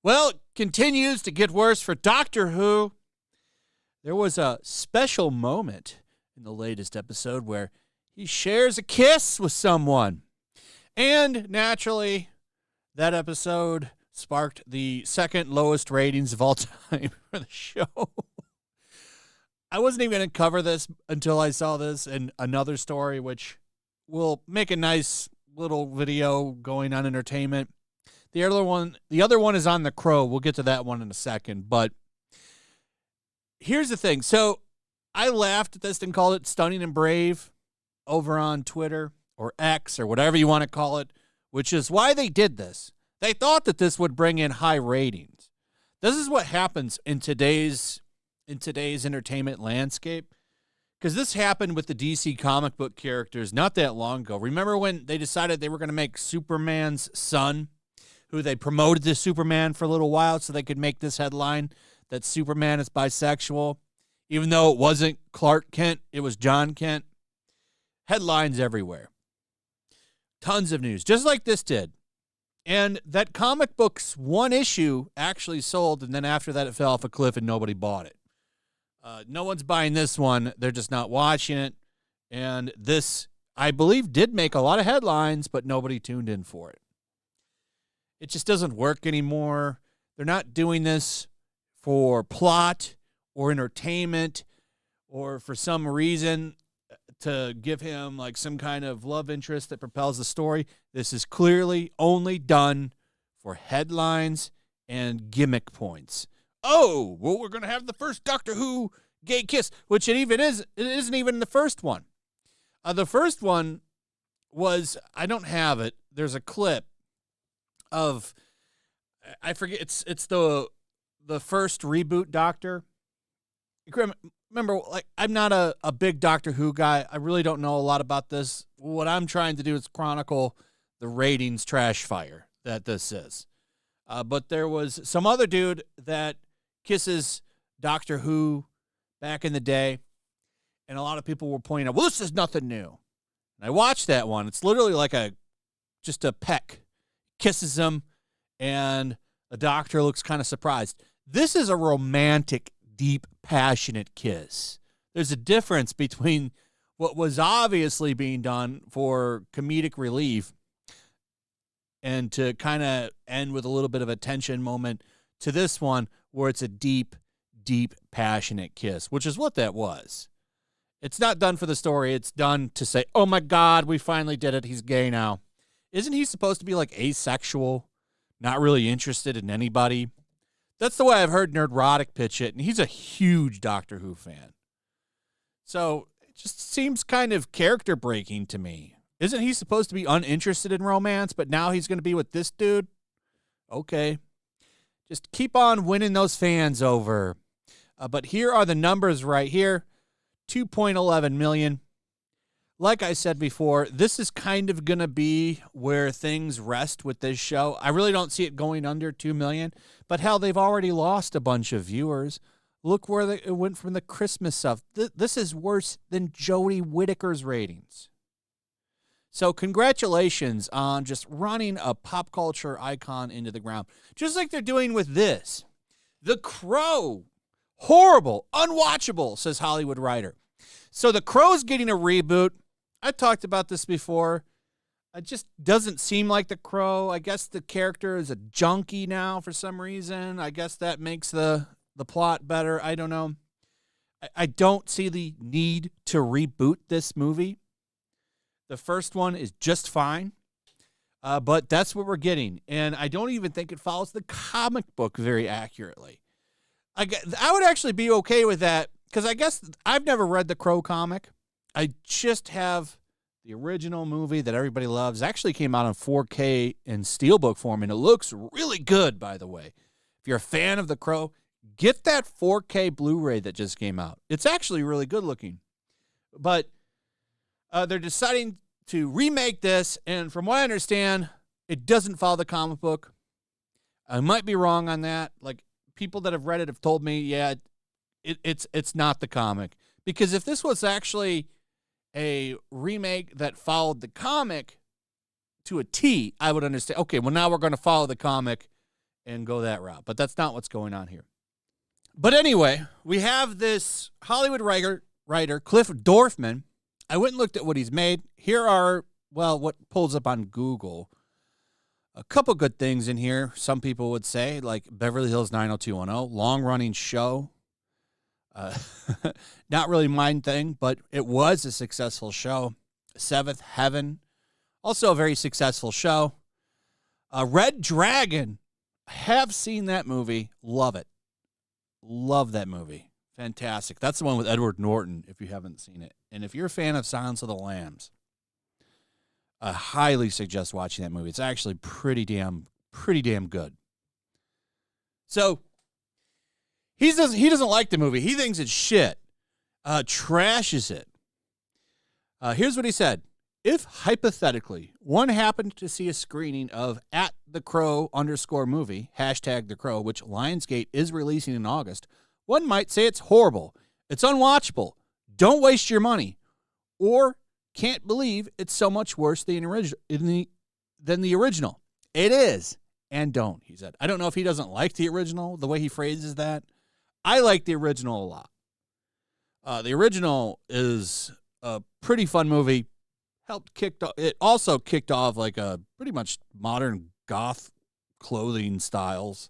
Well, it continues to get worse for Doctor Who. There was a special moment in the latest episode where he shares a kiss with someone. And naturally, that episode sparked the second lowest ratings of all time for the show. I wasn't even going to cover this until I saw this in another story, which will make a nice little video going on entertainment. The other one is on The Crow. We'll get to that one in a second. But here's the thing. So I laughed at this and called it Stunning and Brave over on Twitter or X or whatever you want to call it, which is why they did this. They thought that this would bring in high ratings. This is what happens in today's entertainment landscape. Because this happened with the DC comic book characters not that long ago. Remember when they decided they were going to make Superman's son, who they promoted to Superman for a little while so they could make this headline that Superman is bisexual, even though it wasn't Clark Kent, it was John Kent. Headlines everywhere. Tons of news, just like this did. And that comic book's one issue actually sold, and then after that it fell off a cliff and nobody bought it. No one's buying this one. They're just not watching it. And this, I believe, did make a lot of headlines, but nobody tuned in for it. It just doesn't work anymore. They're not doing this for plot or entertainment or for some reason to give him like some kind of love interest that propels the story. This is clearly only done for headlines and gimmick points. Oh, well, we're going to have the first Doctor Who gay kiss, which it isn't even the first one. The first one was, I don't have it. There's a clip of, I forget, it's the first reboot Doctor. Remember, like, I'm not a big Doctor Who guy. I really don't know a lot about this. What I'm trying to do is chronicle the ratings trash fire that this is. But there was some other dude that kisses Doctor Who back in the day, and a lot of people were pointing out, well, this is nothing new. And I watched that one. It's literally like just a peck. Kisses him, and the Doctor looks kind of surprised. This is a romantic, deep, passionate kiss. There's a difference between what was obviously being done for comedic relief and to kind of end with a little bit of a tension moment to this one where it's a deep, deep, passionate kiss, which is what that was. It's not done for the story. It's done to say, oh, my God, we finally did it. He's gay now. Isn't he supposed to be like asexual, not really interested in anybody? That's the way I've heard Nerdrotic pitch it, and he's a huge Doctor Who fan. So it just seems kind of character breaking to me. Isn't he supposed to be uninterested in romance, but now he's going to be with this dude? Okay. Just keep on winning those fans over. But here are the numbers right here. 2.11 million. Like I said before, this is kind of going to be where things rest with this show. I really don't see it going under 2 million. But hell, they've already lost a bunch of viewers. Look where it went from the Christmas stuff. This is worse than Jodie Whittaker's ratings. So congratulations on just running a pop culture icon into the ground. Just like they're doing with this. The Crow. Horrible. Unwatchable, says Hollywood Writer. So The Crow's getting a reboot. I talked about this before. It just doesn't seem like The Crow. I guess the character is a junkie now for some reason. I guess that makes the plot better. I don't know. I don't see the need to reboot this movie. The first one is just fine. But that's what we're getting. And I don't even think it follows the comic book very accurately. I would actually be okay with that because I guess I've never read the Crow comic. I just have the original movie that everybody loves. It actually came out in 4K in steelbook form, and it looks really good, by the way. If you're a fan of the Crow, get that 4K Blu-ray that just came out. It's actually really good looking. But they're deciding to remake this, and from what I understand, it doesn't follow the comic book. I might be wrong on that. Like, people that have read it have told me, yeah, it's not the comic. Because if this was actually a remake that followed the comic to a T, I would understand. Okay, well, now we're going to follow the comic and go that route. But that's not what's going on here. But anyway, we have this Hollywood writer, Cliff Dorfman. I went and looked at what he's made. Here are, well, what pulls up on Google. A couple good things in here, some people would say, like Beverly Hills 90210, long-running show. Not really my thing, but it was a successful show. Seventh Heaven, also a very successful show. Red Dragon, I have seen that movie. Love it. Love that movie. Fantastic. That's the one with Edward Norton, if you haven't seen it. And if you're a fan of Silence of the Lambs, I highly suggest watching that movie. It's actually pretty damn good. So he doesn't like the movie. He thinks it's shit. Trashes it. Here's what he said. If hypothetically one happened to see a screening of @thecrow_movie, #thecrow, which Lionsgate is releasing in August, one might say it's horrible. It's unwatchable. Don't waste your money. Or can't believe it's so much worse than the original. It is. And don't, he said. I don't know if he doesn't like the original, the way he phrases that. I like the original a lot. The original is a pretty fun movie. It also kicked off like a pretty much modern goth clothing styles.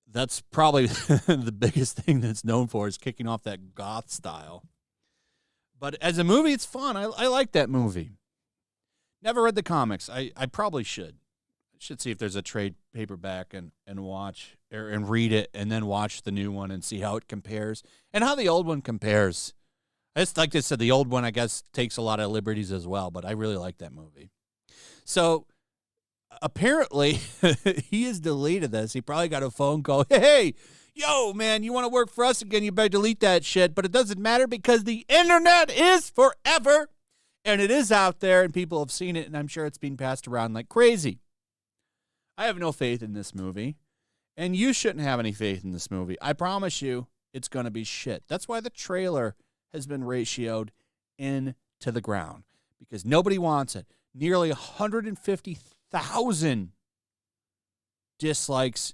That's probably the biggest thing that's known for is kicking off that goth style. But as a movie, it's fun. I like that movie. Never read the comics. I probably should. I should see if there's a trade paperback and watch and read it and then watch the new one and see how it compares and how the old one compares. It's like I said, the old one, I guess, takes a lot of liberties as well, but I really like that movie. So apparently he has deleted this. He probably got a phone call. Hey, yo, man, you want to work for us again? You better delete that shit. But it doesn't matter because the internet is forever. And it is out there and people have seen it. And I'm sure it's being passed around like crazy. I have no faith in this movie. And you shouldn't have any faith in this movie. I promise you it's going to be shit. That's why the trailer has been ratioed into the ground. Because nobody wants it. Nearly 150,000 dislikes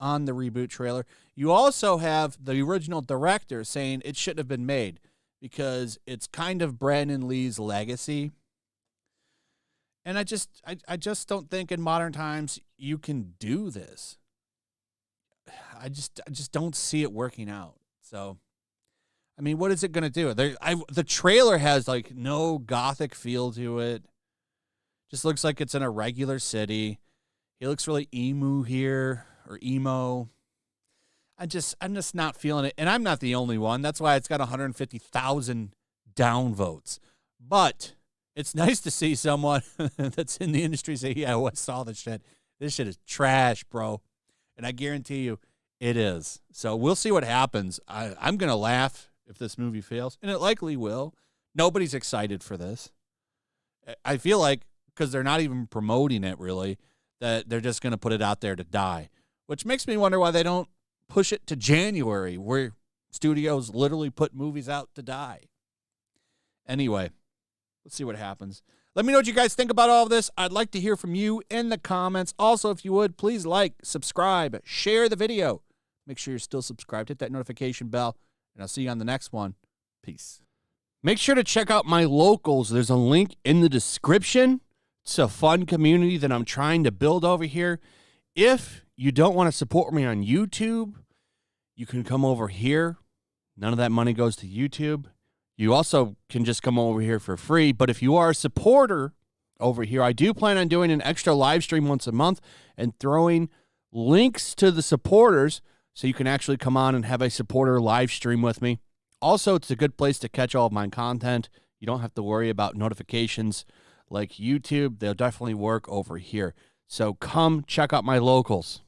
on the reboot trailer. You also have the original director saying it shouldn't have been made because it's kind of Brandon Lee's legacy. And I just don't think in modern times you can do this. I just don't see it working out. So, I mean, what is it going to do? The trailer has like no gothic feel to it. Just looks like it's in a regular city. He looks really emo here. Or emo. I'm just not feeling it. And I'm not the only one. That's why it's got 150,000 downvotes. But it's nice to see someone that's in the industry say, yeah, I saw this shit. This shit is trash, bro. And I guarantee you it is. So we'll see what happens. I'm going to laugh if this movie fails. And it likely will. Nobody's excited for this. I feel like, because they're not even promoting it really, that they're just going to put it out there to die. Which makes me wonder why they don't push it to January, where studios literally put movies out to die. Anyway, let's see what happens. Let me know what you guys think about all of this. I'd like to hear from you in the comments. Also, if you would, please like, subscribe, share the video. Make sure you're still subscribed. Hit that notification bell, and I'll see you on the next one. Peace. Make sure to check out my locals. There's a link in the description. It's a fun community that I'm trying to build over here. If you don't want to support me on YouTube, you can come over here. None of that money goes to YouTube. You also can just come over here for free. But if you are a supporter over here, I do plan on doing an extra live stream once a month and throwing links to the supporters so you can actually come on and have a supporter live stream with me. Also, it's a good place to catch all of my content. You don't have to worry about notifications like YouTube. They'll definitely work over here. So come check out my locals.